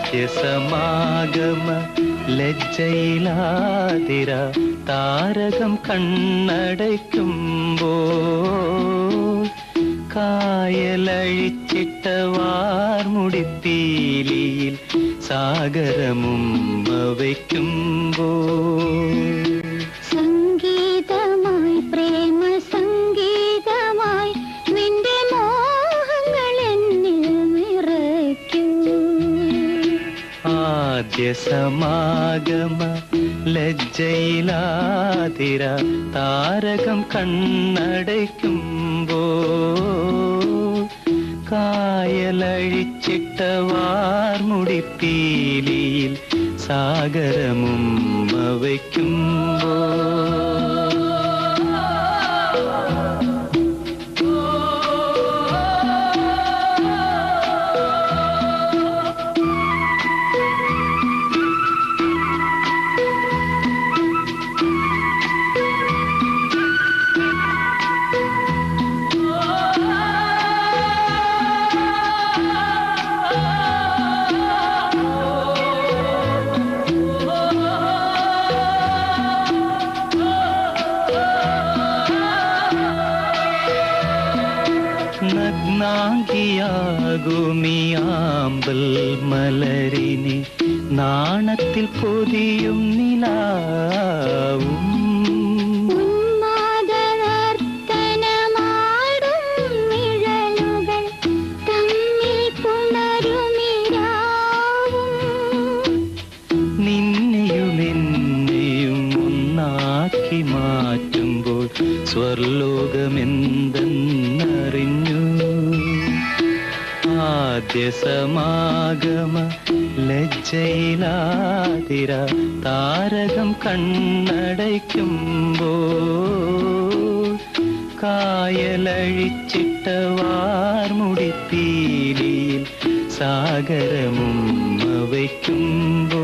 സമാഗമ ലജ്ജയിലാതിര താരകം കണ്ണടയ്ക്കുമ്പോ കായലഴിച്ചിട്ട വാർമുടിപ്പീലിയിൽ സാഗരമുമ്മ വയ്ക്കുമ്പോ സംഗീതമായി പ്രേമ സംഗീതമായി നിന്റെ മോഹങ്ങൾ എന്നിൽ നിറയ്ക്കൂ. ആദ്യ സമാഗമ ലജ്ജയിലാതിര താരകം കണ്ണടയ്ക്കുമ്പോ കായലഴിച്ചിട്ട വാർമുടിപ്പീലിയിൽ സാഗരമുമ്മ വയ്ക്കുമ്പോ നഗ്നാംഗിയാകുമിയാമ്പൽ മലരിനെ നാണത്തിൽ പൊതിയും നിലാവും നിന്നെയും എന്നെയും ഒന്നാക്കി മാറ്റുമ്പോൾ സ്വർലോകമെന്തെന്നറിഞ്ഞു. ആദ്യ സമാഗമ ലജ്ജയിലാതിര താരകം കണ്ണടയ്ക്കുമ്പോ കായലഴിച്ചിട്ട വാർമുടിപ്പീലിയിൽ സാഗരമുമ്മ വയ്ക്കുമ്പോ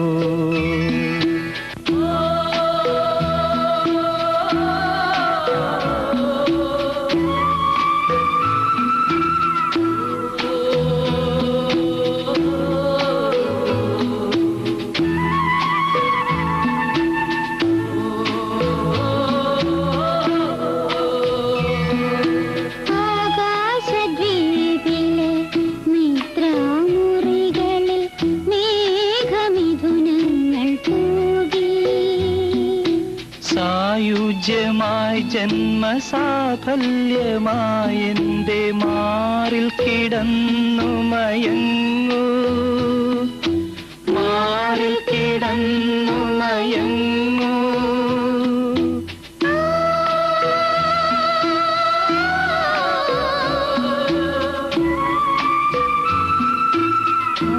സായുജ്യമായി ജന്മസാഫല്യമായി എൻ്റെ മാറിൽ കിടന്നു മയങ്ങൂ, മാറിൽ കിടന്നു മയങ്ങൂ. ആ